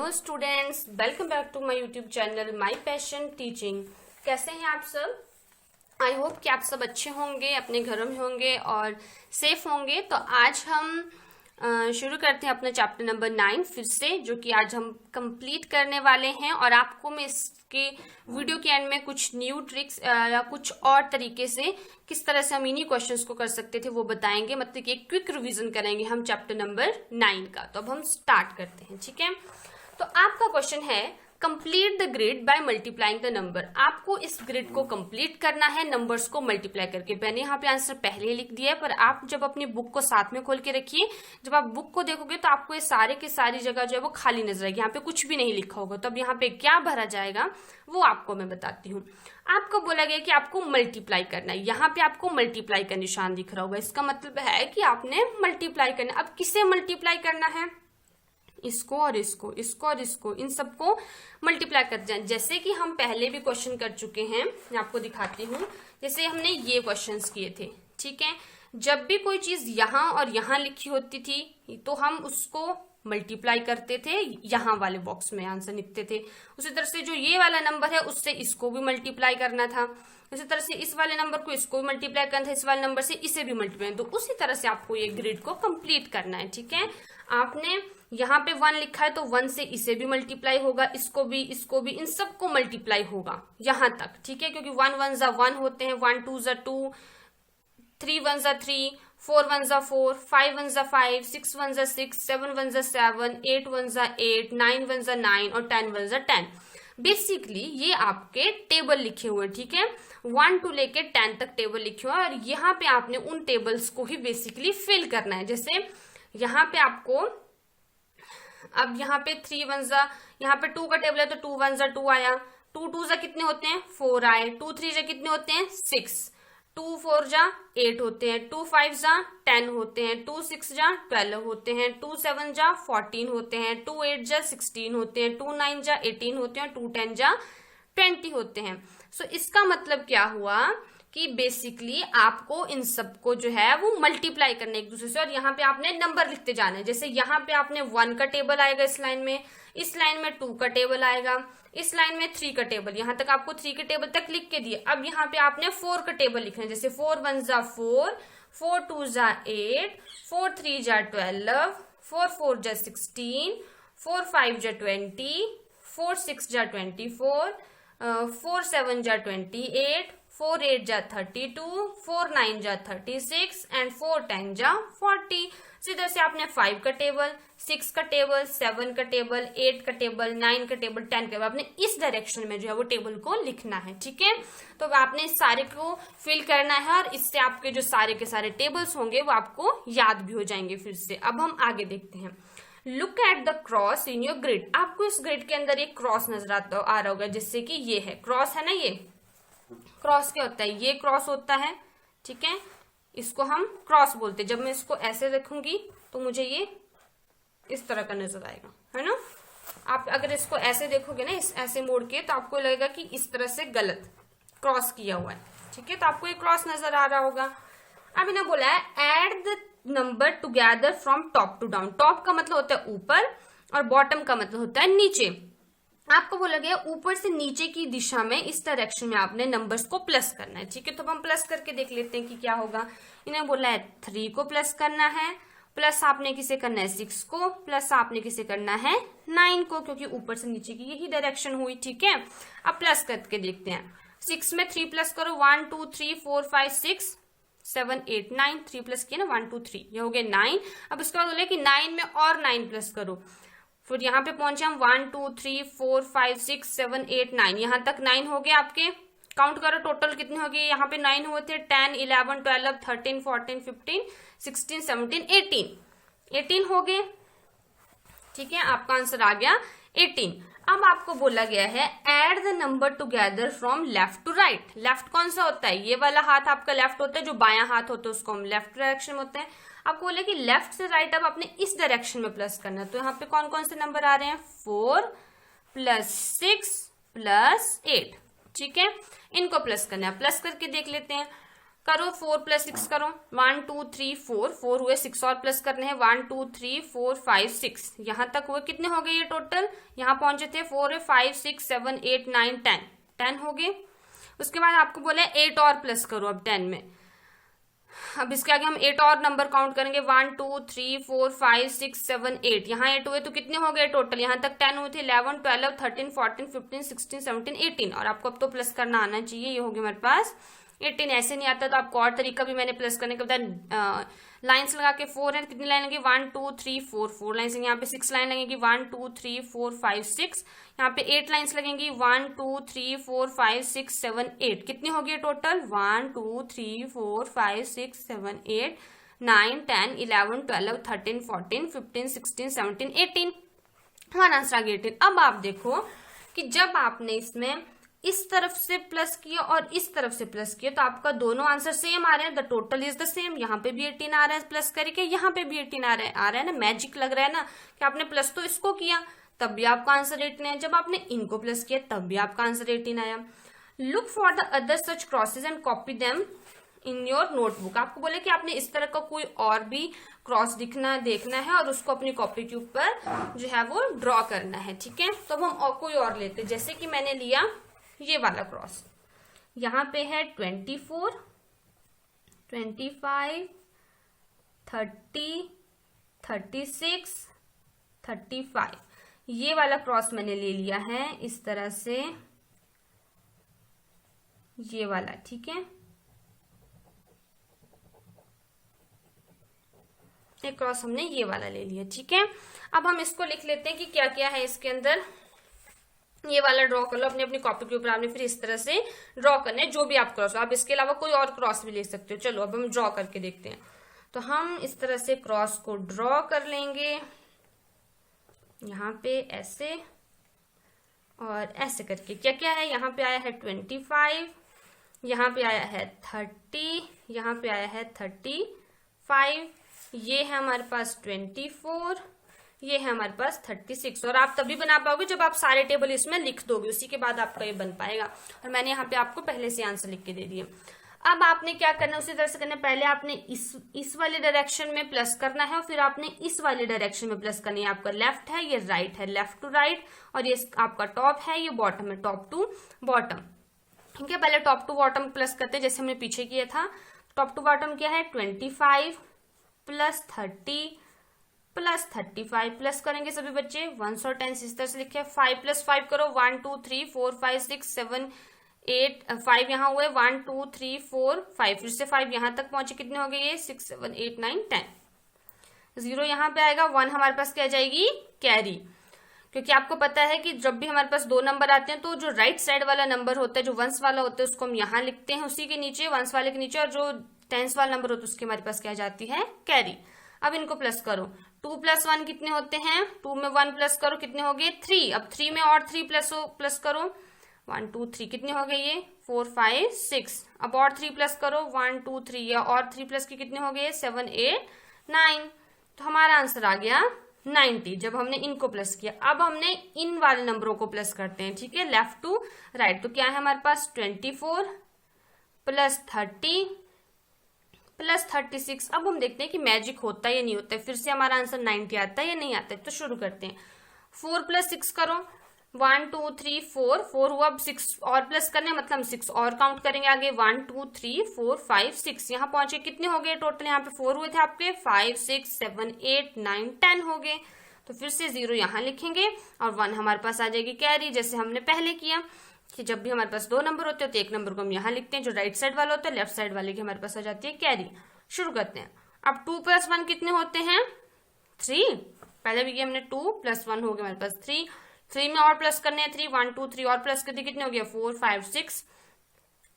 Hello students, welcome back to my YouTube channel my passion teaching. कैसे हैं आप सब? आई होप कि आप सब अच्छे होंगे, अपने घरों में होंगे और सेफ होंगे। तो आज हम शुरू करते हैं अपना चैप्टर नंबर 9 फिर से, जो कि आज हम कंप्लीट करने वाले हैं। और आपको मैं इसके वीडियो के एंड में कुछ न्यू ट्रिक्स या कुछ और तरीके से किस तरह से हम इन्हीं क्वेश्चंस को कर सकते थे वो बताएंगे। मतलब कि एक क्विक रिवीजन करेंगे हम चैप्टर नंबर 9 का। तो अब हम स्टार्ट करते हैं, ठीक है। तो आपका क्वेश्चन है complete the grid by multiplying the number. आपको इस ग्रिड को कंप्लीट करना है नंबर्स को मल्टीप्लाई करके। मैंने यहाँ पे आंसर पहले ही लिख दिया है, पर आप जब अपनी बुक को साथ में खोल के रखिए, जब आप बुक को देखोगे तो आपको ये सारे के सारी जगह जो है वो खाली नजर आएगी, यहाँ पे कुछ भी नहीं लिखा होगा। तो अब यहाँ पे क्या भरा जाएगा वो आपको मैं बताती हूँ। आपको बोला गया कि आपको मल्टीप्लाई करना है, यहाँ पे आपको मल्टीप्लाई का निशान दिख रहा होगा। इसका मतलब है कि आपने मल्टीप्लाई करना है। अब किसे मल्टीप्लाई करना है? इसको और इसको, इसको और इसको, इन सबको मल्टीप्लाई कर जाए। जैसे कि हम पहले भी क्वेश्चन कर चुके हैं, मैं आपको दिखाती हूँ। जैसे हमने ये क्वेश्चंस किए थे, ठीक है। जब भी कोई चीज यहाँ और यहाँ लिखी होती थी तो हम उसको मल्टीप्लाई करते थे, यहाँ वाले बॉक्स में आंसर लिखते थे। उसी तरह से जो ये वाला नंबर है उससे इसको भी मल्टीप्लाई करना था। उसी तरह से इस वाले नंबर को इसको भी मल्टीप्लाई करना था, इस वाले नंबर से इसे भी मल्टीप्लाई। तो उसी तरह से आपको ये ग्रिड को कंप्लीट करना है, ठीक है। आपने यहाँ पे 1 लिखा है तो 1 से इसे भी मल्टीप्लाई होगा, इसको भी, इन सबको मल्टीप्लाई होगा यहाँ तक, ठीक है। क्योंकि 1 1 जा 1 होते हैं, 1 2 जा 2, 3 1 जा 3, 4 1 जा 4, 5 1 जा 5, 6 1 जा 6, 7 1 जा 7, 8 1 जा 8, 9 1 जा 9 और 10 1 जा 10। बेसिकली ये आपके टेबल लिखे हुए हैं, ठीक है। 1 to लेके 10 तक टेबल लिखे हुए हैं और यहाँ पे आपने उन टेबल्स को ही बेसिकली फिल करना है। जैसे यहाँ पे आपको, अब यहाँ पे 3 1 जा, यहाँ पे 2 का टेबल है तो 2 1 जा 2 आया, 2 2 जा कितने होते हैं 4 आए, 2 3 जा कितने होते हैं 6, 2 4 जा 8 होते हैं, 2 5 जा 10 होते हैं, 2 6 जा 12 होते हैं, 2 7 जा 14 होते हैं, 2 8 जा 16 होते हैं, 2 9 जा 18 होते हैं, 2 10 जा 20 होते हैं। सो इसका मतलब क्या हुआ कि बेसिकली आपको इन सबको जो है वो मल्टीप्लाई करना है एक दूसरे से, और यहाँ पे आपने नंबर लिखते जाना है। जैसे यहाँ पे आपने 1 का टेबल आएगा इस लाइन में, इस लाइन में 2 का टेबल आएगा, इस लाइन में 3 का टेबल। यहाँ तक आपको 3 के टेबल तक लिख के दिए। अब यहाँ पे आपने 4 का टेबल लिखना है। जैसे 4 1 जा 4, 4 2 जा 8, 4 3 जा 12, 4 4 जा 16, 4 5 जा 20, 4 6 जा 24, 4 7 जा 28, 4 8 जा 32, 4 9 जा 36 एंड 4 10 जा 40। सीधे से आपने 5 का टेबल, 6 का टेबल, 7 का टेबल, 8 का टेबल, 9 का टेबल, 10 का टेबल, आपने इस डायरेक्शन में जो है वो टेबल को लिखना है, ठीक है। तो आपने इस सारे को फिल करना है और इससे आपके जो सारे के सारे टेबल्स होंगे वो आपको याद भी हो जाएंगे फिर से। अब हम आगे देखते हैं। Look at the cross in your grid. आपको इस ग्रिड के अंदर एक क्रॉस नजर आ रहा होगा, जिससे कि ये है क्रॉस, है ना। ये क्रॉस क्या होता है? ये क्रॉस होता है, ठीक है। इसको हम क्रॉस बोलते हैं। जब मैं इसको ऐसे रखूंगी तो मुझे ये इस तरह का नजर आएगा, है ना। आप अगर इसको ऐसे देखोगे ना, इस ऐसे मोड़ के, तो आपको लगेगा कि इस तरह से गलत क्रॉस किया हुआ है, ठीक है। तो आपको ये क्रॉस नजर आ रहा होगा। अब इन्हें बोला है add the number together from top to down. Top का मतलब होता है ऊपर और बॉटम का मतलब होता है नीचे। आपको बोला गया ऊपर से नीचे की दिशा में, इस डायरेक्शन में आपने नंबर्स को प्लस करना है, ठीक है। तो हम प्लस करके देख लेते हैं कि क्या होगा। इन्हें बोला है 3 को प्लस करना है, प्लस आपने किसे करना है 6 को, प्लस आपने किसे करना है 9 को, क्योंकि ऊपर से नीचे की यही डायरेक्शन हुई, ठीक है। अब प्लस करके देखते हैं। 6 में 3 प्लस करो, 1 2 3 4 5 6 7 8 9, 3 प्लस किया ना 1 2 3, ये हो गए 9। अब इसके बाद बोले कि 9 में और 9 प्लस करो, फिर यहाँ पे पहुंचे हम 1 2 3 4 5 6 7 8 9, यहाँ तक 9 हो गए आपके। काउंट करो टोटल कितने हो गए, यहाँ पे 9 हुए थे, 10 11 12 13 14 15 16 17 18 हो गए, ठीक है। आपका आंसर आ गया 18। अब आपको बोला गया है add the number together from left to right. Left कौन सा होता है? ये वाला हाथ आपका लेफ्ट होता है, जो बायां हाथ होता है उसको हम लेफ्ट डायरेक्शन में होता है। आपको बोले कि लेफ्ट से राइट अब आपने इस डायरेक्शन में प्लस करना है। तो यहाँ पे कौन कौन से नंबर आ रहे हैं? 4 प्लस 6 प्लस 8, ठीक है। इनको प्लस करना है, प्लस करके देख लेते हैं। करो 4 + 6 करो 1 2 3 4 4 हुए, 6 और प्लस करने हैं 1 2 3 4 5 6 यहां तक हुए। कितने हो गए ये टोटल, यहाँ पहुंचे थे 4 है 5 6 7 8 9 10 10 हो गए। उसके बाद आपको बोला 8 और प्लस करो अब 10 में। अब इसके आगे हम 8 और नंबर काउंट करेंगे 1 2 3 4 5 6 7 8 यहाँ 8 हुए तो कितने हो गए टोटल, यहाँ तक 10 हुए थे 11 12 13 14 15 16 17 18 और आपको अब तो प्लस करना आना चाहिए। ये हो गया हमारे पास 18। ऐसे नहीं आता तो आपको और तरीका भी मैंने प्लस करने के बाद लाइन्स लगा के 4 है, कितनी लाइन लगेगी 1 2 3 4 4 लाइन से, यहाँ पे 6 लाइन लगेगी 1 2 3 4 5 6, यहाँ पे 8 लाइन्स लगेंगी 1 2 3 4 5 6 7 8। कितनी होगी टोटल 1 2 3 4 5 6 7 8 9 10 11 12 13 14 15 16 17 18। हमारा आंसर आ गया 18। अब आप देखो कि जब आपने इसमें इस तरफ से प्लस किया और इस तरफ से प्लस किया तो आपका दोनों आंसर सेम आ रहे हैं, the total is the same. यहाँ पे भी 18 आ रहा है प्लस करके, यहाँ पे भी 18 आ रहा है ना। मैजिक लग रहा है ना कि आपने प्लस तो इसको किया तब भी आपका आंसर 18 है, जब आपने इनको प्लस किया तब भी आपका आंसर 18 आया। Look for the other such crosses and copy them in your notebook. आपको बोले कि आपने इस तरह का कोई और भी क्रॉस देखना है और उसको अपनी कॉपी के ऊपर जो है वो ड्रॉ करना है, ठीक है। तो अब हम कोई और लेते हैं, जैसे कि मैंने लिया ये वाला क्रॉस, यहाँ पे है 24 25 30 36 35 ये वाला क्रॉस मैंने ले लिया है इस तरह से, ये वाला, ठीक है। एक क्रॉस हमने ये वाला ले लिया, ठीक है। अब हम इसको लिख लेते हैं कि क्या क्या है इसके अंदर। ये वाला ड्रॉ कर लो अपनी अपनी कॉपी के ऊपर, आपने फिर इस तरह से ड्रॉ करने जो भी आप क्रॉस, आप इसके अलावा कोई और क्रॉस भी ले सकते हो। चलो अब हम ड्रॉ करके देखते हैं। तो हम इस तरह से क्रॉस को ड्रॉ कर लेंगे, यहाँ पे ऐसे और ऐसे करके। क्या क्या है, यहाँ पे आया है 25, यहाँ पे आया है 30, यहाँ पे आया है 35, ये है हमारे पास 24, ये है हमारे पास 36। और आप तभी बना पाओगे जब आप सारे टेबल इसमें लिख दोगे, उसी के बाद आपका ये बन पाएगा। और मैंने यहाँ पे आपको पहले से आंसर लिख के दे दिए। अब आपने क्या करना है, उसी तरह से करना है। पहले आपने इस वाले डायरेक्शन में प्लस करना है और फिर आपने इस वाले डायरेक्शन में प्लस करनी है। आपका लेफ्ट है, ये राइट है, लेफ्ट टू राइट, और ये आपका टॉप है, ये बॉटम है, टॉप टू बॉटम, ठीक है। पहले टॉप टू बॉटम प्लस करते हैं जैसे हमने पीछे किया था। टॉप टू बॉटम क्या है 25 प्लस 30 प्लस 35 प्लस करेंगे सभी बच्चे 1 और 10 इस तरह से लिखे। 5 प्लस 5 करो 1 2 3 4 5 6 7 8 5 यहाँ हुए 1 2 3 4 5, फिर से 5 यहाँ तक पहुंचे, कितने हो गए ये 6 7 8 9 10। 0 यहाँ पे आएगा, 1 हमारे पास क्या जाएगी कैरी, क्योंकि आपको पता है कि जब भी हमारे पास दो नंबर आते हैं तो जो राइट साइड वाला नंबर होता है, जो वंस वाला होता है, उसको हम यहाँ लिखते हैं उसी के नीचे, वंस वाले के नीचे, और जो टेंस वाला नंबर होता है उसके हमारे पास क्या जाती है कैरी। अब इनको प्लस करो, 2 + 1 कितने होते हैं, 2 में 1 प्लस करो कितने हो गए 3। अब 3 में और 3 प्लस करो 1 2 3 कितने हो गए ये 4 5 6। अब और 3 प्लस करो 1 2 3, या और 3 प्लस के कितने हो गए 7 8 9। तो हमारा आंसर आ गया 90 जब हमने इनको प्लस किया। अब हमने इन वाले नंबरों को प्लस करते हैं, ठीक है, लेफ्ट टू राइट। तो क्या है हमारे पास 24 प्लस 30 प्लस 36। अब हम देखते हैं कि मैजिक होता है या नहीं होता है, फिर से हमारा आंसर 90 आता है या नहीं आता है। तो शुरू करते हैं, 4 + 6 करो 1 2 3 4 4 हुआ। अब 6 और प्लस करने मतलब हम 6 और काउंट करेंगे आगे 1 2 3 4 5 6 यहाँ पहुंचे, कितने हो गए टोटल, यहाँ पे 4 हुए थे आपके, 5 6 7 8 9 10 हो गए। तो फिर से 0 यहाँ लिखेंगे और 1 हमारे पास आ जाएगी कैरी, जैसे हमने पहले किया कि जब भी हमारे पास दो नंबर होते हैं तो एक नंबर को हम यहाँ लिखते हैं, जो राइट साइड वाला होता है लेफ्ट साइड वाले की हमारे पास आ जाती है कैरी। शुरू करते हैं। अब 2 + 1 कितने होते हैं 3, पहले भी हमने 2 + 1 हो गया हमारे पास 3। 3 में और प्लस करने हैं 3, 1 2 3 और प्लस कर दिए, कितने हो गया 4 5 6।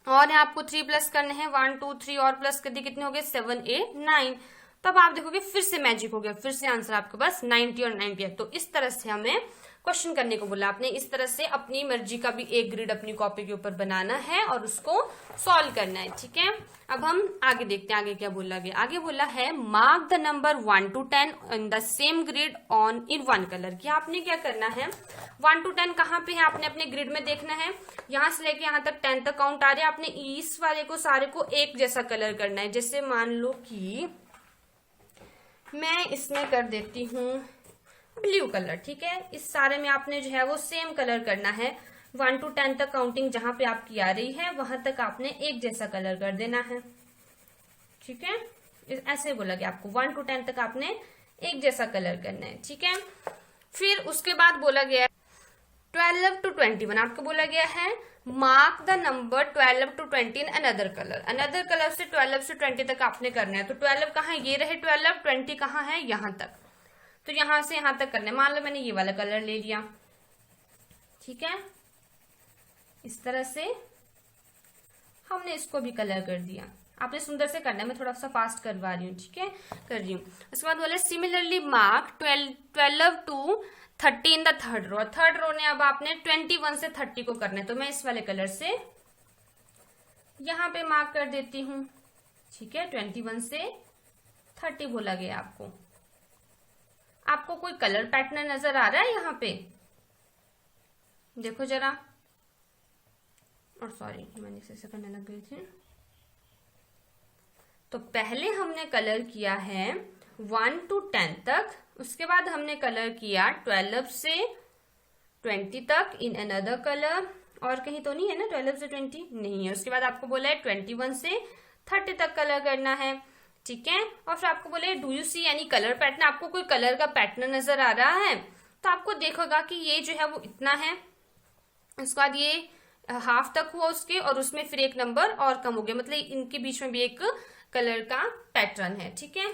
और यहाँ आपको 3 प्लस करने हैं 1 2 3 और प्लस कर दिए, कितने हो गए 7 8 9। तब आप देखोगे फिर से मैजिक हो गया, फिर से आंसर आपके पास 90 और 90 है। तो इस तरह से हमें क्वेश्चन करने को बोला। आपने इस तरह से अपनी मर्जी का भी एक ग्रिड अपनी कॉपी के ऊपर बनाना है और उसको सॉल्व करना है, ठीक है। अब हम आगे देखते हैं आगे क्या बोला गया। आगे बोला है mark the number 1 to 10 in the same grid on in one colour. कि आपने क्या करना है, 1 to 10 कहाँ पे है आपने अपने ग्रिड में देखना है। यहां से लेके यहां तक 10 तक काउंट आ रहे हैं। आपने इस वाले को सारे को एक जैसा कलर करना है। जैसे मान लो कि मैं इसमें कर देती हूँ ब्लू कलर, ठीक है। इस सारे में आपने जो है वो सेम कलर करना है। 1 to 10 तक काउंटिंग जहां पे आपकी आ रही है वहां तक आपने एक जैसा कलर कर देना है, ठीक है। ऐसे बोला गया आपको 1 to 10 तक आपने एक जैसा कलर करना है, ठीक है। फिर उसके बाद बोला गया 12 to 21। आपको बोला गया है mark the number 12 to 20 in another colour. Another colour से 12 से 20 तक आपने करना है। तो 12 कहाँ है, ये रहे 12, 20 कहाँ है, यहां तक। तो यहां से यहां तक करना है। मान लो मैंने ये वाला कलर ले लिया, ठीक है। इस तरह से हमने इसको भी कलर कर दिया। आपने सुंदर से करना है, मैं थोड़ा सा फास्ट करवा रही हूँ, ठीक है, कर रही हूँ। उसके बाद बोले similarly mark 12 to 30 in the third row. Third row ने अब आपने 21 से 30 को करना है। तो मैं इस वाले कलर से यहां पे मार्क कर देती हूँ, ठीक है। 21 से 30 बोला गया आपको। आपको कोई कलर पैटर्न नजर आ रहा है यहाँ पे, देखो जरा। और सॉरी मैंने इसे करने लग गई थी। तो पहले हमने कलर किया है 1 to 10 तक, उसके बाद हमने कलर किया 12 से 20 तक इन अनदर कलर। और कहीं तो नहीं है ना 12 से 20, नहीं है। उसके बाद आपको बोला है 21 से 30 तक कलर करना है, ठीक है। और फिर आपको बोले डू यू सी यानी कलर पैटर्न। आपको कोई कलर का पैटर्न नजर आ रहा है तो आपको देखोगा कि ये जो है वो इतना है। उसके बाद ये हाफ तक हुआ उसके, और उसमें फिर एक नंबर और कम हो गया, मतलब इनके बीच में भी एक कलर का पैटर्न है, ठीक है।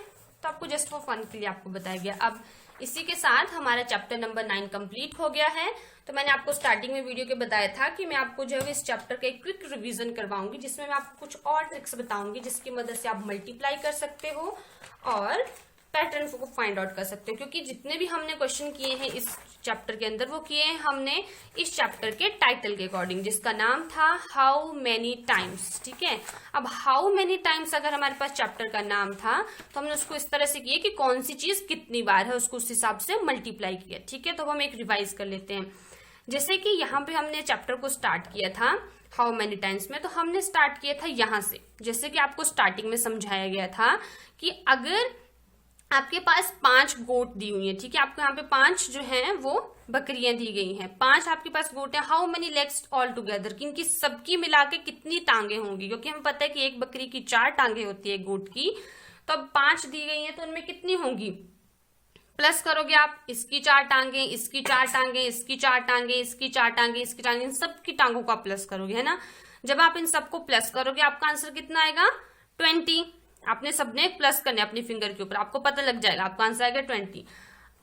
तो आपको जस्ट फॉर फन के लिए आपको बताया गया। अब इसी के साथ हमारा चैप्टर नंबर 9 कंप्लीट हो गया है। तो मैंने आपको स्टार्टिंग में वीडियो के बताया था कि मैं आपको जो है इस चैप्टर का एक क्विक रिवीजन करवाऊंगी, जिसमें मैं आपको कुछ और ट्रिक्स बताऊंगी जिसकी मदद से आप मल्टीप्लाई कर सकते हो और पैटर्न को फाइंड आउट कर सकते हो। क्योंकि जितने भी हमने क्वेश्चन किए हैं इस चैप्टर के अंदर वो किए हैं हमने इस चैप्टर के टाइटल के अकॉर्डिंग, जिसका नाम था हाउ मेनी टाइम्स, ठीक है। अब हाउ मेनी टाइम्स अगर हमारे पास चैप्टर का नाम था तो हमने उसको इस तरह से किया कि कौन सी चीज कितनी बार है उसको उस हिसाब से मल्टीप्लाई किया, ठीक है। तो हम एक रिवाइज कर लेते हैं। जैसे कि यहाँ पे हमने चैप्टर को स्टार्ट किया था हाउ मेनी टाइम्स में, तो हमने स्टार्ट किया था यहाँ से। जैसे कि आपको स्टार्टिंग में समझाया गया था कि अगर आपके पास 5 गोट दी हुई है, ठीक है। आपको यहाँ पे 5 जो है वो बकरियां दी गई हैं, 5 आपके पास गोट है। How many legs all together, कि इनकी सबकी मिला के कितनी टांगे होंगी, क्योंकि हमें पता है कि एक बकरी की 4 टांगे होती है गोट की। तो अब 5 दी गई हैं तो उनमें कितनी होंगी, प्लस करोगे आप, इसकी 4 टांगे, इसकी 4 टांगे, इसकी 4 टांगे, इसकी 4 टांगे, इसकी टांगे, इन सबकी टांगों को आप प्लस करोगे, है ना। जब आप इन सबको प्लस करोगे आपका आंसर कितना आएगा 20। आपने सबने प्लस करने अपनी फिंगर के ऊपर, आपको पता लग जाएगा, आपका आंसर आएगा 20।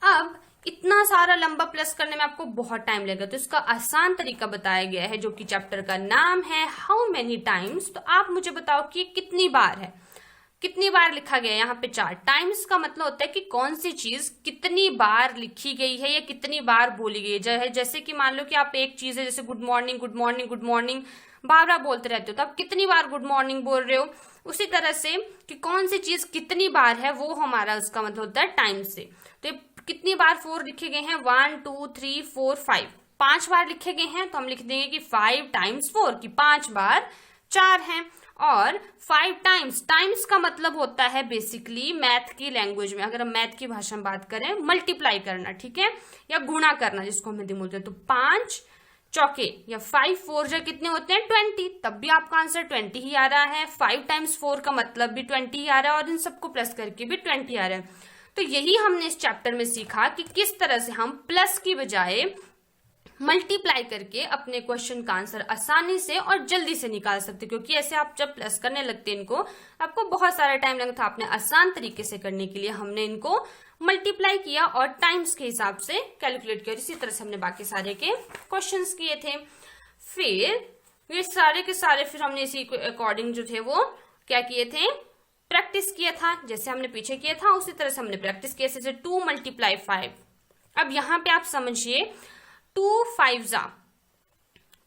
अब इतना सारा लंबा प्लस करने में आपको बहुत टाइम लगेगा, तो इसका आसान तरीका बताया गया है जो कि चैप्टर का नाम है हाउ मेनी टाइम्स। तो आप मुझे बताओ कि कितनी बार है, कितनी बार लिखा गया है। यहाँ पे 4 टाइम्स का मतलब होता है कि कौन सी चीज कितनी बार लिखी गई है या कितनी बार बोली गई है। जैसे कि मान लो कि आप एक चीज है जैसे good morning good morning good morning बार-बार बोलते रहते हो, तो आप कितनी बार गुड मॉर्निंग बोल रहे हो। उसी तरह से कि कौन सी चीज कितनी बार है वो हमारा उसका मतलब होता है टाइम से। तो कितनी बार 4 लिखे गए हैं, 1 2 3 4 5, 5 बार लिखे गए हैं तो हम लिख देंगे कि 5 times 4, कि 5 बार 4 हैं। और 5 टाइम्स, टाइम्स का मतलब होता है बेसिकली मैथ की लैंग्वेज में, अगर हम मैथ की भाषा में बात करें, मल्टीप्लाई करना, ठीक है, या गुणा करना जिसको हम हिंदी में बोलते हैं। तो 5 चौके या 5 4 जो कितने होते हैं 20, तब भी आपका आंसर 20 ही आ रहा है। 5 times 4 का मतलब भी 20 ही आ रहा है और इन सबको प्लस करके भी 20 आ रहा है। तो यही हमने इस चैप्टर में सीखा कि किस तरह से हम प्लस की बजाय मल्टीप्लाई करके अपने क्वेश्चन का आंसर आसानी से और जल्दी से निकाल सकते, क्योंकि ऐसे आप जब प्लस करने लगते हैं इनको आपको बहुत सारा टाइम लगता था। आपने आसान तरीके से करने के लिए हमने इनको मल्टीप्लाई किया और टाइम्स के हिसाब से कैलकुलेट किया। इसी तरह से हमने बाकी सारे के क्वेश्चंस किए थे। फिर ये सारे के सारे फिर हमने इसी अकॉर्डिंग जो थे वो क्या किए थे, प्रैक्टिस किया था। जैसे हमने पीछे किया था उसी तरह से हमने प्रैक्टिस किया, जैसे 2 × 5। अब यहाँ पे आप समझिए 2 5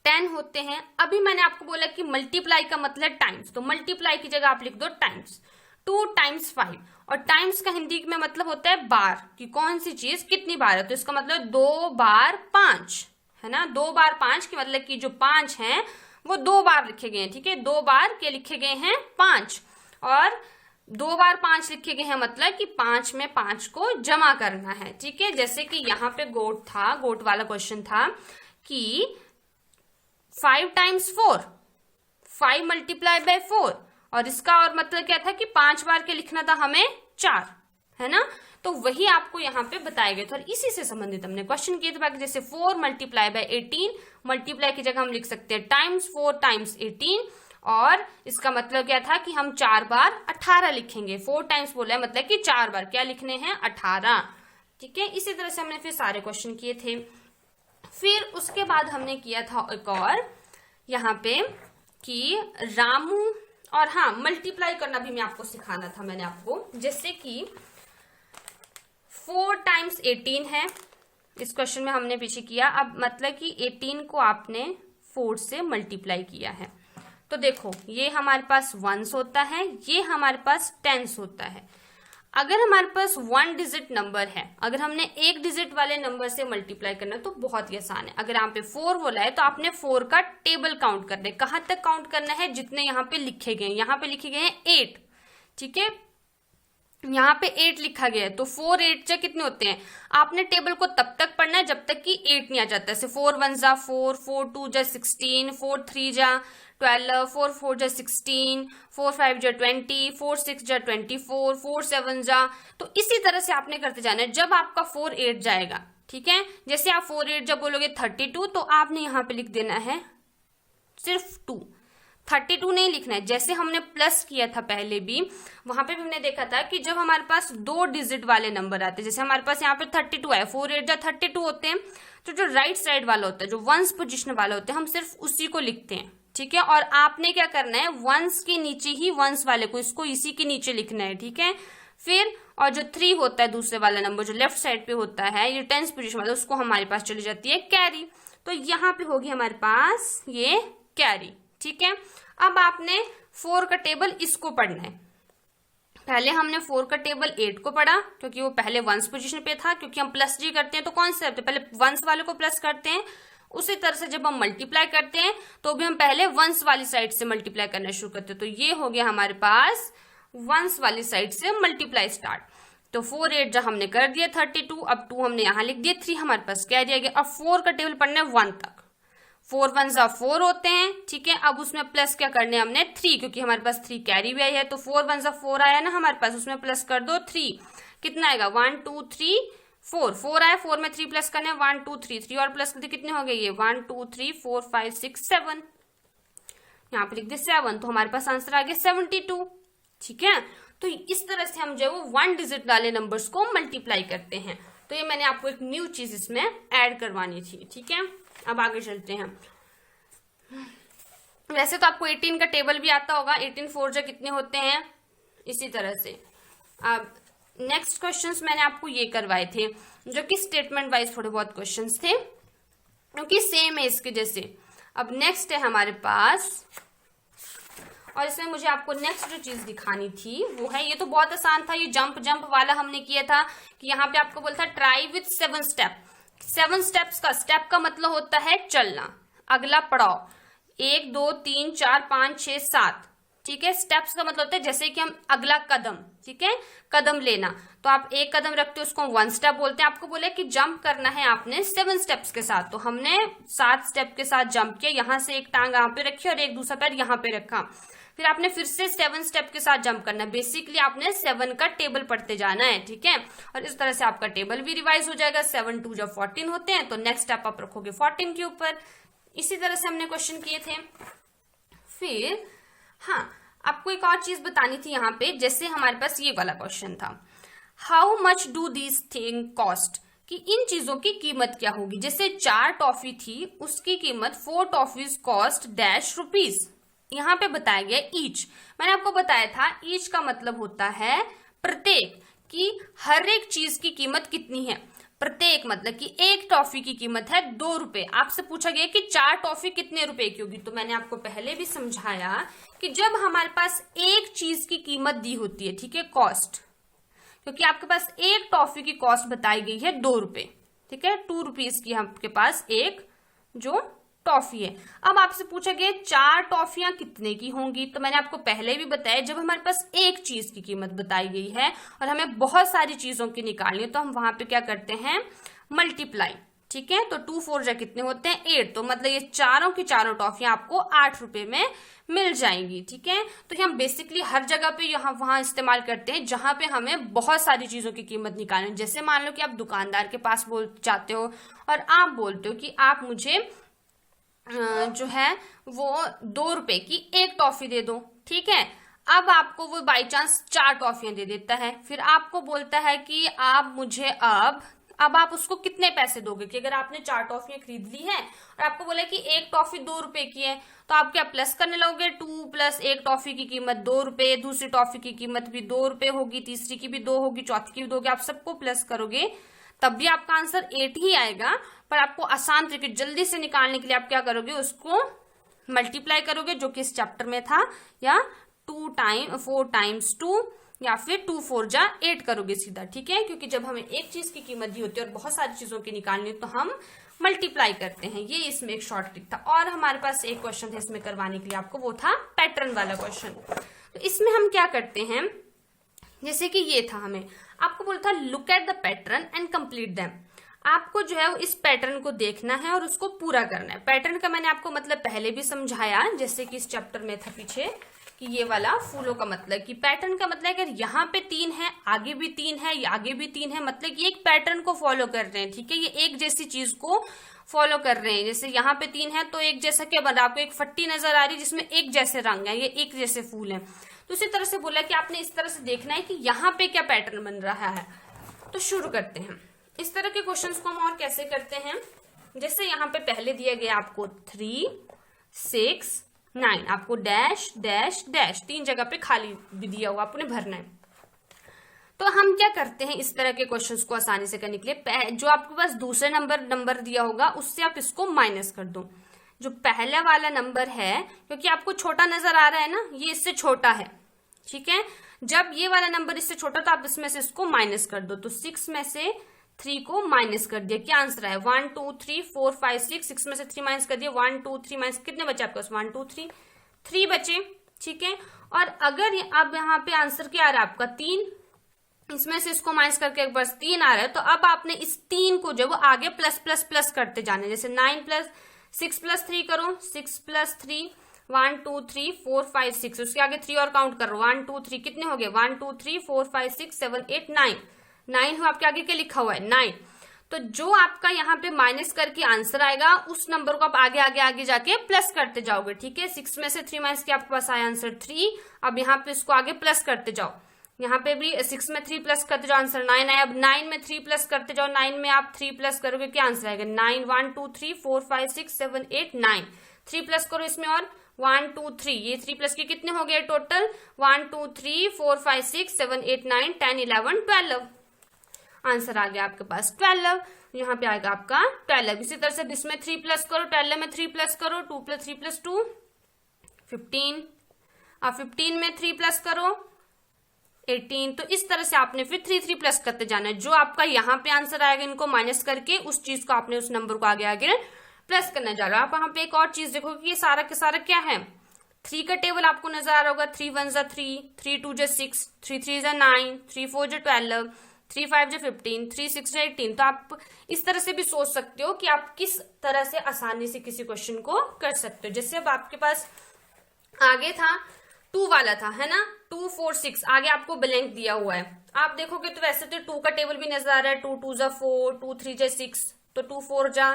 10 होते हैं। अभी मैंने आपको बोला कि मल्टीप्लाई का मतलब टाइम्स, तो मल्टीप्लाई की जगह आप लिख दो टाइम्स। 2 टाइम्स 5, और टाइम्स का हिंदी में मतलब होता है बार, कि कौन सी चीज कितनी बार है, तो इसका मतलब 2 बार 5 है ना। 2 बार 5 की मतलब कि जो 5 हैं वो 2 बार लिखे गए हैं, ठीक है। 2 बार के लिखे गए हैं 5, और 2 बार 5 लिखे गए हैं मतलब कि 5 में 5 को जमा करना है, ठीक है। जैसे कि यहाँ पे गोट था, गोट वाला क्वेश्चन था कि 5 टाइम्स 4, 5 मल्टीप्लाई बाय 4, और इसका और मतलब क्या था कि 5 बार के लिखना था हमें 4, है ना। तो वही आपको यहाँ पे बताए गए थे और इसी से संबंधित हमने क्वेश्चन किए थे। बाकी जैसे 4 मल्टीप्लाई बाय 18, मल्टीप्लाई की जगह हम लिख सकते हैं टाइम्स 4 टाइम्स 18, और इसका मतलब क्या था कि हम 4 बार 18 लिखेंगे। 4 टाइम्स बोला है मतलब कि 4 बार क्या लिखने हैं, 18, ठीक है। इसी तरह से हमने फिर सारे क्वेश्चन किए थे। फिर उसके बाद हमने किया था एक और यहाँ पे कि रामू, और हाँ मल्टीप्लाई करना भी मैं आपको सिखाना था मैंने आपको। जैसे कि 4 टाइम्स 18 है, इस क्वेश्चन में हमने पीछे किया। अब मतलब कि 18 को आपने 4 से मल्टीप्लाई किया है, तो देखो ये हमारे पास 1s होता है, ये हमारे पास 10s होता है। अगर हमारे पास 1 डिजिट नंबर है, अगर हमने 1 डिजिट वाले नंबर से मल्टीप्लाई करना तो बहुत ही आसान है। अगर यहाँ पे 4 बोला है तो आपने 4 का टेबल काउंट करना है। कहाँ तक काउंट करना है, जितने यहाँ पे लिखे गए हैं। यहाँ पे लिखे गए हैं 8, ठीक है, यहाँ पे 8 लिखा गया है, तो 4 8 जा कितने होते हैं। आपने टेबल को तब तक पढ़ना है जब तक कि 8 नहीं आ जाता। जैसे 4 1 जा 4, 4 2 जा 16, 4 3 जा 12, 4 4 जा 16, 4 5 जा 20, 4 6 जा 24, 4 7 जा, तो इसी तरह से आपने करते जाना है। जब आपका 4 8 जाएगा, ठीक है, जैसे आप 4 8 जब बोलोगे 32, तो आपने यहाँ पे लिख देना है सिर्फ 2, 32 नहीं लिखना है। जैसे हमने प्लस किया था पहले भी, वहां पे भी हमने देखा था कि जब हमारे पास 2 डिजिट वाले नंबर आते हैं, जैसे हमारे पास यहाँ पे 32 है, 4 8 जा 32 होते हैं, तो जो राइट साइड वाला होता है, जो 1s पोजिशन वाला होता है, हम सिर्फ उसी को लिखते हैं, ठीक है। और आपने क्या करना है, 1s के नीचे ही 1s वाले को, इसको इसी के नीचे लिखना है, ठीक है। फिर और जो 3 होता है दूसरे वाला नंबर जो लेफ्ट साइड पे होता है, ये 10s पोजिशन वाला, उसको हमारे पास चली जाती है कैरी, तो यहाँ पे होगी हमारे पास ये कैरी, ठीक है। अब आपने 4 का टेबल इसको पढ़ना है। पहले हमने 4 का टेबल 8 को पढ़ा क्योंकि वो पहले 1s पोजीशन पे था, क्योंकि हम प्लस जी करते हैं तो कौन से पहले 1s वाले को प्लस करते हैं। उसी तरह से जब हम मल्टीप्लाई करते हैं तो भी हम पहले 1s वाली साइड से मल्टीप्लाई करना शुरू करते हैं। तो ये हो गया हमारे पास 1s वाली साइड से मल्टीप्लाई स्टार्ट। तो 4 8 जब हमने कर दिया 32, अब 2 हमने यहाँ लिख दिया, 3 हमारे पास क्या दिया गया। अब 4 का टेबल पढ़ना है 1 तक, 4 1 4 होते हैं, ठीक है। अब उसमें प्लस क्या करने हैं हमने 3, क्योंकि हमारे पास 3 कैरी भी आई है, तो 4 1 4 आया ना हमारे पास, उसमें प्लस कर दो 3, कितना आएगा 1 2 3 4, 4 आया, 4 में 3 प्लस करने 1 2 3, 3 और प्लस कर दे, कितने हो गए ये 1 2 3 4 5 6 7, यहाँ पे लिख दे 7, तो हमारे पास आंसर आ गया 72, ठीक है। तो इस तरह से हम जो है वो 1 डिजिट वाले नंबर्स को मल्टीप्लाई करते हैं। तो ये मैंने आपको एक न्यू चीज इसमें ऐड करवानी थी, ठीक है। अब आगे चलते हैं। वैसे तो आपको 18 का टेबल भी आता होगा, 18 4 जा कितने होते हैं, इसी तरह से। अब नेक्स्ट क्वेश्चंस मैंने आपको ये करवाए थे जो कि स्टेटमेंट वाइज थोड़े बहुत क्वेश्चंस थे, क्योंकि सेम है इसके जैसे। अब नेक्स्ट है हमारे पास, और इसमें मुझे आपको नेक्स्ट जो चीज दिखानी थी वो है, ये तो बहुत आसान था, ये जंप वाला हमने किया था कि यहाँ पे आपको बोलता है ट्राई विथ 7 स्टेप। 7 स्टेप्स का, स्टेप का मतलब होता है चलना, अगला पड़ाव 1 2 3 4 5 6 7, ठीक है। स्टेप्स का मतलब होता है जैसे कि हम अगला कदम, ठीक है, कदम लेना, तो आप एक कदम रखते हो उसको 1 स्टेप बोलते हैं। आपको बोले कि जंप करना है आपने 7 स्टेप्स के साथ, तो हमने 7 स्टेप के साथ जंप किया, यहां से एक टांग यहाँ पे रखी और एक दूसरा पैर यहाँ पे रखा, फिर आपने फिर से 7 स्टेप के साथ जंप करना है। बेसिकली आपने 7 का टेबल पढ़ते जाना है, ठीक है। और इस तरह से आपका टेबल भी रिवाइज हो जाएगा। 7 2 जब 14 होते हैं तो नेक्स्ट स्टेप आप रखोगे 14 के ऊपर। इसी तरह से हमने क्वेश्चन किए थे। फिर हाँ, आपको एक और चीज बतानी थी यहाँ पे, जैसे हमारे पास ये वाला क्वेश्चन था, how much do these thing cost, कि इन चीजों की कीमत क्या होगी। जैसे 4 टॉफी थी, उसकी कीमत 4 टॉफीज कॉस्ट डैश रुपीज, यहाँ पे बताया गया ईच। मैंने आपको बताया था ईच का मतलब होता है प्रत्येक, कि हर एक चीज की कीमत कितनी है। प्रत्येक मतलब कि एक टॉफी की कीमत है 2 रुपए। आपसे पूछा गया कि 4 टॉफी कितने रुपए की होगी, तो मैंने आपको पहले भी समझाया कि जब हमारे पास एक चीज की कीमत दी होती है, ठीक है, कॉस्ट, क्योंकि आपके पास एक टॉफी की कॉस्ट बताई गई है 2 रुपए, ठीक है, 2 रुपीज की आपके पास एक जो टॉफी है। अब आपसे पूछा गया 4 टॉफियां कितने की होंगी, तो मैंने आपको पहले भी बताया जब हमारे पास एक चीज की कीमत बताई गई है और हमें बहुत सारी चीजों की निकालनी है तो हम वहां पे क्या करते हैं, मल्टीप्लाई, ठीक है। तो 2 4 जा कितने होते हैं 8, तो मतलब ये चारों की चारों टॉफियां आपको 8 रुपए में मिल जाएंगी, ठीक है। तो ये हम बेसिकली हर जगह पे यहाँ वहां इस्तेमाल करते हैं जहां पे हमें बहुत सारी चीजों की कीमत निकालनी है। जैसे मान लो कि आप दुकानदार के पास बोल जाते हो और आप बोलते हो कि आप मुझे जो है वो 2 रुपए की एक टॉफी दे दो, ठीक है। अब आपको वो बाई चांस 4 टॉफियां दे देता है, फिर आपको बोलता है कि आप मुझे अब आप उसको कितने पैसे दोगे, कि अगर आपने 4 टॉफियां खरीद ली है और आपको बोला कि एक टॉफी 2 रुपए की है, तो आप क्या प्लस करने लगोगे, 2 प्लस एक टॉफी की कीमत 2 रुपए, दूसरी टॉफी की कीमत भी 2 रुपए होगी, तीसरी की भी 2 होगी, चौथी की भी 2 होगी, आप सबको प्लस करोगे तब भी आपका आंसर 8 ही आएगा। पर आपको आसान तरीके जल्दी से निकालने के लिए आप क्या करोगे, उसको मल्टीप्लाई करोगे जो कि इस चैप्टर में था, या 4 टाइम्स 2 या फिर 2 4 जा 8 करोगे सीधा, ठीक है। क्योंकि जब हमें एक चीज की कीमत दी होती है और बहुत सारी चीजों की निकालनी तो हम मल्टीप्लाई करते हैं। ये इसमें एक शॉर्ट ट्रिक था। और हमारे पास एक क्वेश्चन था इसमें करवाने के लिए आपको, वो था पैटर्न वाला क्वेश्चन। तो इसमें हम क्या करते हैं, जैसे कि ये था, हमें आपको बोला था look at the pattern and complete them. आपको जो है इस पैटर्न को देखना है और उसको पूरा करना है। पैटर्न का मैंने आपको मतलब पहले भी समझाया, जैसे कि इस चैप्टर में था पीछे, कि ये वाला फूलों का मतलब कि पैटर्न का मतलब अगर यहाँ पे 3 है, आगे भी 3 है, आगे भी 3 है, मतलब कि एक पैटर्न को फॉलो कर रहे हैं, ठीक है। ये एक जैसी चीज को फॉलो कर रहे हैं। जैसे यहाँ पे 3 है तो एक जैसा क्या बना, आपको एक फट्टी नजर आ रही है जिसमें एक जैसे रंग है, ये एक जैसे फूल है। तो इसी तरह से बोला कि आपने इस तरह से देखना है कि यहाँ पे क्या पैटर्न बन रहा है। तो शुरू करते हैं। इस तरह के क्वेश्चंस को हम और कैसे करते हैं, जैसे यहाँ पे पहले दिया गया आपको 3 6 9, आपको डैश डैश डैश 3 जगह पे खाली भी दिया हुआ, आपने भरना है। तो हम क्या करते हैं इस तरह के क्वेश्चंस को आसानी से करने के लिए, जो आपके पास दूसरे नंबर दिया होगा उससे आप इसको माइनस कर दो। जो पहला वाला नंबर है, क्योंकि आपको छोटा नजर आ रहा है ना, ये इससे छोटा है, ठीक है। जब ये वाला नंबर इससे छोटा तो आप इसमें से इसको माइनस कर दो। तो 6 में से 3 को माइनस कर दिया, क्या आंसर है 1 2 3 4 5 6, 6 में से 3 माइनस कर दिया, 1 2 3 माइनस, कितने बचे आपके पास 1 2 3 बचे, ठीक है। और अगर अब यहाँ पे आंसर क्या आ रहा है आपका 3, इसमें से इसको माइनस करके एक बस 3 आ रहा है, तो अब आपने इस 3 को जो आगे प्लस प्लस प्लस करते जाने, जैसे 9 प्लस 6 प्लस 3 करो, 6 प्लस 3 1 2 3 4 5 6, उसके आगे 3 और काउंट करो, 1 2 3 कितने हो गए 1 2 3 4 5 6 7 8 9 हो, आपके आगे क्या लिखा हुआ है 9। तो जो आपका यहाँ पे माइनस करके आंसर आएगा उस नंबर को आप आगे आगे आगे जाके प्लस करते जाओगे, ठीक है। 6 में से 3 माइनस के आपके पास आया आंसर 3, अब यहाँ पे इसको आगे प्लस करते जाओ, यहाँ पे भी 6 में 3 प्लस करते जाओ, आंसर 9 आया। अब 9 में 3 प्लस करते जाओ, 9 में आप 3 प्लस करोगे, क्या आंसर आएगा 9 1 2 3 4 5 6 7 8 9, 3 प्लस करो इसमें और 1 2 3, ये 3 प्लस के कितने हो गए टोटल 1 2 3 4 5 6 7 8 9 10 11 12, आंसर आ गया आपके पास 12। यहाँ पे आएगा आपका 12। इसी तरह से इसमें 3 प्लस करो, 12 में 3 प्लस करो, 2 प्लस 3 प्लस 2 15, अब 15 में 3 प्लस करो 18। तो इस तरह से आपने फिर 3 3 प्लस करते जाना है। जो आपका यहाँ पे आंसर आएगा इनको माइनस करके उस चीज को आपने उस नंबर को आगे आगे प्लस करना जा रहा है। आप यहाँ पे एक और चीज देखोगे कि ये सारा के सारा क्या है, 3 का टेबल आपको नजर आ रहा होगा, 3 1 जा 3, 3 2 जा 6, 3 3 जा 9, 3 4 जा 12, 3 5 जा 15, 3 6 जा 18। तो आप इस तरह से भी सोच सकते हो कि आप किस तरह से आसानी से किसी क्वेश्चन को कर सकते हो। जैसे अब आपके पास आगे था 2 वाला था, है ना, 2 4 6, आगे आपको ब्लैंक दिया हुआ है। आप देखोगे तो वैसे तो 2 का टेबल भी नजर आ रहा है, 2 2 जा 4, 2 3 जा 6, तो 2 4 जा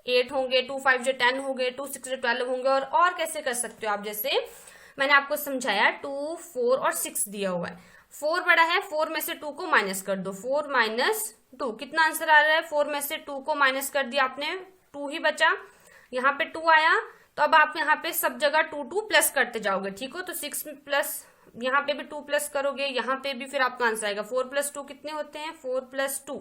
8 होंगे, 2 5 जा 10 होंगे, 2 6 जा 12 होंगे। और कैसे कर सकते हो आप, जैसे मैंने आपको समझाया 2 4 और 6 दिया हुआ है, 4 बड़ा है, 4 में से 2 को माइनस कर दो, 4 माइनस 2, कितना आंसर आ रहा है 4 में से 2 को माइनस कर दिया आपने, 2 ही बचा, यहाँ पे 2 आया। तो अब आप यहाँ पे सब जगह 2 2 प्लस करते जाओगे, ठीक हो। तो 6 प्लस यहाँ पे भी 2 प्लस करोगे, यहाँ पे भी, फिर आपका आंसर आएगा 4 + 2 कितने होते हैं, 4 + 2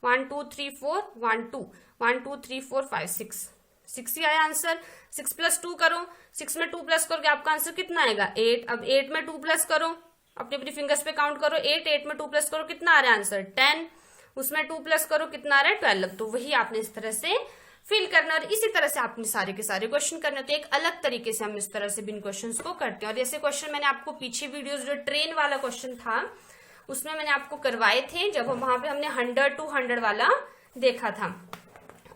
1 2 3 4 1 2 1 2 3 4 5 6 ही आया आंसर। 6 + 2 करो, 6 में 2 प्लस करोगे आपका आंसर कितना आएगा 8। अब 8 में 2 प्लस करो, अपने अपनी फिंगर्स पे काउंट करो, 8 में 2 प्लस करो कितना आ रहा है आंसर 10, उसमें 2 प्लस करो कितना आ रहा है 12। तो वही आपने इस तरह से फिल करना और इसी तरह से आपने सारे के सारे क्वेश्चन करने। तो एक अलग तरीके से हम इस तरह से बिन क्वेश्चंस को करते हैं। और ऐसे क्वेश्चन मैंने आपको पीछे वीडियोस जो ट्रेन वाला क्वेश्चन था उसमें मैंने आपको करवाए थे, जब वहां पे हमने 100 to 100 वाला देखा था।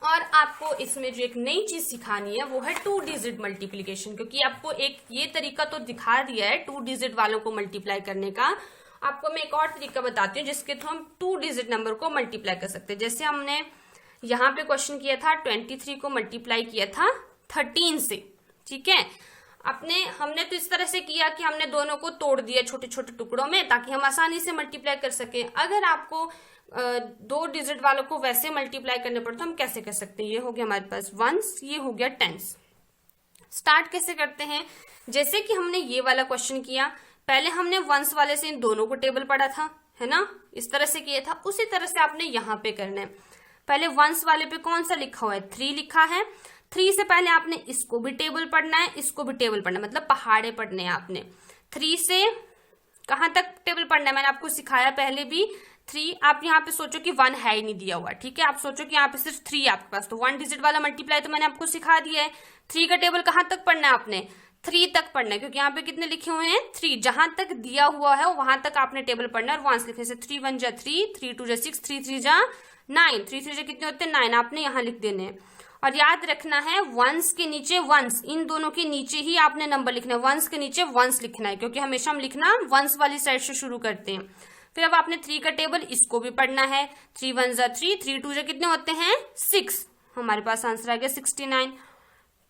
और आपको इसमें जो एक नई चीज सिखानी है वो है 2 डिजिट मल्टीप्लीकेशन, क्योंकि आपको एक ये तरीका तो दिखा दिया है 2 डिजिट वालों को मल्टीप्लाई करने का। आपको मैं एक और तरीका बताती हूँ जिसके थ्रू हम 2 डिजिट नंबर को मल्टीप्लाई कर सकते हैं। जैसे हमने यहाँ पे क्वेश्चन किया था 23 को मल्टीप्लाई किया था 13 से, ठीक है। हमने तो इस तरह से किया कि हमने दोनों को तोड़ दिया छोटे छोटे टुकड़ों में ताकि हम आसानी से मल्टीप्लाई कर सके। अगर आपको 2 डिजिट वालों को वैसे मल्टीप्लाई करने पड़े तो हम कैसे कर सकते हैं। ये हो गया हमारे पास वंस, ये हो गया टेंस। स्टार्ट कैसे करते हैं, जैसे कि हमने ये वाला क्वेश्चन किया, पहले हमने वंस वाले से इन दोनों को टेबल पढ़ा था, है ना, इस तरह से किया था। उसी तरह से आपने यहाँ पे करना है। पहले वंस वाले पे कौन सा लिखा हुआ है 3 लिखा है, 3 से पहले आपने इसको भी टेबल पढ़ना है, इसको भी टेबल पढ़ना है, मतलब पहाड़े पढ़ने हैं आपने। 3 से कहां तक टेबल पढ़ना है मैंने आपको सिखाया पहले भी। 3 आप यहाँ पे सोचो कि 1 है ही नहीं दिया हुआ, ठीक है, आप सोचो कि यहाँ पे सिर्फ 3 है आपके पास, तो 1 डिजिट वाला मल्टीप्लाई तो मैंने आपको सिखा दिया है। 3 का टेबल कहां तक पढ़ना है आपने 3 तक पढ़ना है, क्योंकि यहाँ पे कितने लिखे हुए हैं 3, जहां तक दिया हुआ है वहां तक आपने टेबल पढ़ना है और वंस लिखने से 3 1 जा 3, 3 2 जा 6, 3 3 जा 9, 3 3 जा कितने होते हैं 9, आपने यहाँ लिख देने हैं। और याद रखना है वंस के नीचे वंस, इन दोनों के नीचे ही आपने नंबर लिखना है, वंस के नीचे वंस लिखना है, क्योंकि हमेशा हम लिखना वंस वाली साइड से शुरू करते हैं। फिर अब आपने 3 का टेबल इसको भी पढ़ना है, 3 1 जा 3, 3 2 जा कितने होते हैं 6, हमारे पास आंसर आ गया 69।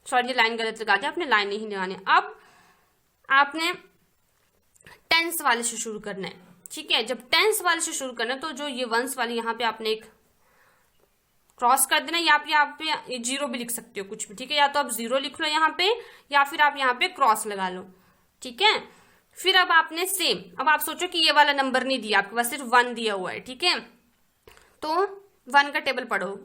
सॉरी ये लाइन गलत लगा दिया, आपने लाइन नहीं लगानी। अब आपने टेंस वाले से शुरू करना है, ठीक है। जब टेंस वाले से शुरू करना है तो जो ये वंस वाली यहाँ पे आपने एक क्रॉस कर देना, या आप यहाँ पे 0 भी लिख सकते हो कुछ भी, ठीक है, या तो आप 0 लिख लो यहाँ पे या फिर आप यहाँ पे क्रॉस लगा लो, ठीक है। फिर अब आपने सेम, अब आप सोचो कि ये वाला नंबर नहीं दिया आपके पास, सिर्फ 1 दिया हुआ है, ठीक है, तो 1 का टेबल पढ़ो,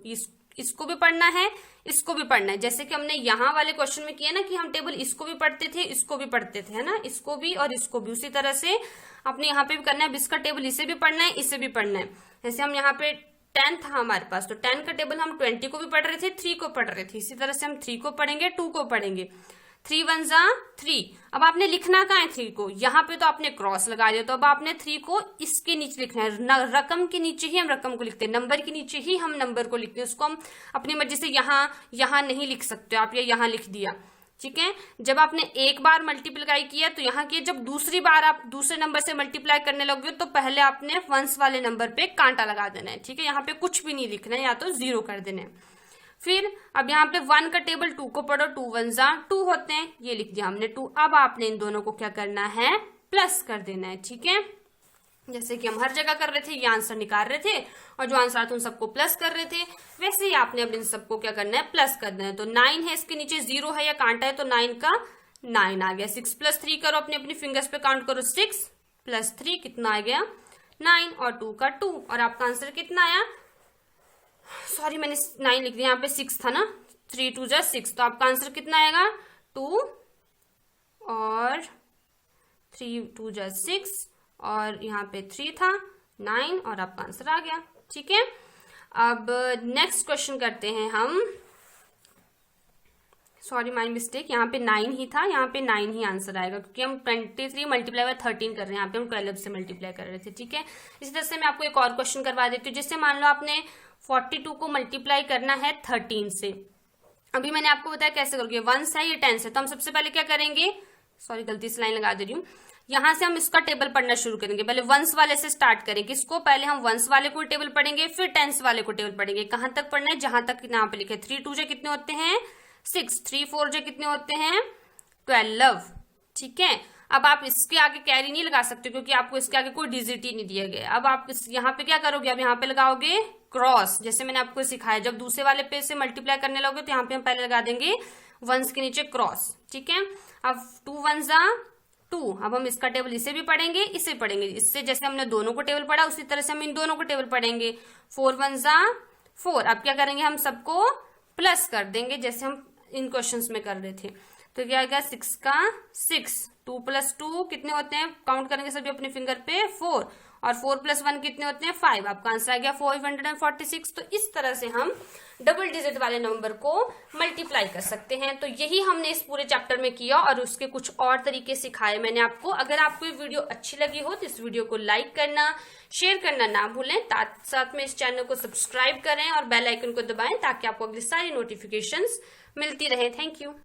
इसको भी पढ़ना है, इसको भी पढ़ना है। जैसे कि हमने यहाँ वाले क्वेश्चन में किया ना कि हम टेबल इसको भी पढ़ते थे, इसको भी पढ़ते थे, है ना, इसको भी और इसको भी, उसी तरह से आपने यहाँ पे भी करना है। अब इसका टेबल इसे भी पढ़ना है, इसे भी पढ़ना है। जैसे हम यहाँ पे 10 था हमारे पास, तो 10 का टेबल हम 20 को भी पढ़ रहे थे, 3 को पढ़ रहे थे, इसी तरह से हम 3 को पढ़ेंगे, 2 को पढ़ेंगे, 3 1 जा 3। अब आपने लिखना कहाँ है 3 को, यहाँ पे तो आपने क्रॉस लगा दिया, तो अब आपने 3 को इसके नीचे लिखना है, रकम के नीचे ही हम रकम को लिखते हैं, नंबर के नीचे ही हम नंबर को लिखते हैं, उसको हम अपनी मर्जी से यहाँ नहीं लिख सकते आप, या यहाँ लिख दिया, ठीक है। जब आपने एक बार मल्टीप्लाई किया तो यहाँ की, जब दूसरी बार आप दूसरे नंबर से मल्टीप्लाई करने लगोगे तो पहले आपने वंस वाले नंबर पे कांटा लगा देना है, ठीक है, यहाँ पे कुछ भी नहीं लिखना है, या तो 0 कर देना है। फिर अब यहाँ पे 1 का टेबल 2 को पढ़ो, 2 1 जा 2 होते हैं, ये लिख दिया हमने 2। अब आपने इन दोनों को क्या करना है प्लस कर देना है, ठीक है, जैसे कि हम हर जगह कर रहे थे, ये आंसर निकाल रहे थे और जो आंसर था उन सबको प्लस कर रहे थे, वैसे ही आपने अब इन सबको क्या करना है प्लस कर देना है। तो 9 है, इसके नीचे 0 है या कांटा है, तो 9 का 9 आ गया। 6 + 3 करो, अपनी अपनी फिंगर्स पे काउंट करो, 6 + 3 कितना आ गया 9, और 2 का 2, और आपका आंसर कितना आया, सॉरी मैंने 9 लिख दिया, यहाँ पे 6 था ना, 3 2 जा 6, तो आपका आंसर कितना आएगा 2 और 3 2 जा 6, और यहाँ पे 3 था 9, और आपका आंसर आ गया, ठीक है। अब नेक्स्ट क्वेश्चन करते हैं हम, सॉरी माय मिस्टेक, यहाँ पे 9 ही था, यहाँ पे 9 ही आंसर आएगा, क्योंकि हम 23 मल्टीप्लाई बाय 13 कर रहे हैं, यहाँ पे हम 12 से मल्टीप्लाई कर रहे थे, ठीक है। इसी तरह से मैं आपको एक और क्वेश्चन करवा देती हूँ, जिससे मान लो आपने 42 को मल्टीप्लाई करना है 13 से। अभी मैंने आपको बताया कैसे करोगे, 1 है ये 10 है, तो हम सबसे पहले क्या करेंगे, सॉरी गलती से लाइन लगा दे रही हूँ, यहां से हम इसका टेबल पढ़ना शुरू करेंगे। पहले वंस वाले से स्टार्ट करेंगे, किसको, पहले हम वंस वाले को टेबल पढ़ेंगे, फिर टेंस वाले को टेबल पढ़ेंगे। कहां तक पढ़ना है, जहां तक यहाँ पे लिखे 3 2 जे कितने होते हैं 6, 3 4 जे कितने होते हैं 12, ठीक है। अब आप इसके आगे कैरी नहीं लगा सकते क्योंकि आपको इसके आगे कोई डिजिट ही नहीं दिया गया। अब आप यहाँ पे क्या करोगे, अब यहाँ पे लगाओगे क्रॉस, जैसे मैंने आपको सिखाया। जब दूसरे वाले पे से मल्टीप्लाई करने लगोगे तो यहाँ पे हम पहले लगा देंगे वंस के नीचे क्रॉस, ठीक है। अब 2 1 जा 2। अब हम इसका टेबल इसे भी पढ़ेंगे, इसे पढ़ेंगे, इससे जैसे हमने दोनों को टेबल पढ़ा उसी तरह से हम इन दोनों को टेबल पढ़ेंगे। 4 1 जा 4। अब क्या करेंगे, हम सबको प्लस कर देंगे जैसे हम इन क्वेश्चंस में कर रहे थे। तो क्या आएगा 6 का 6, 2 + 2 कितने होते हैं, काउंट करेंगे सभी अपने फिंगर पे 4, और 4 + 1 कितने होते हैं 5। आपका आंसर आ गया 546। तो इस तरह से हम डबल डिजिट वाले नंबर को मल्टीप्लाई कर सकते हैं। तो यही हमने इस पूरे चैप्टर में किया और उसके कुछ और तरीके सिखाए मैंने आपको। अगर आपको ये वीडियो अच्छी लगी हो तो इस वीडियो को लाइक करना, शेयर करना ना भूलें। साथ में इस चैनल को सब्सक्राइब करें और बेल आइकन को दबाएं ताकि आपको अगली सारी नोटिफिकेशंस मिलती रहे। Thank you.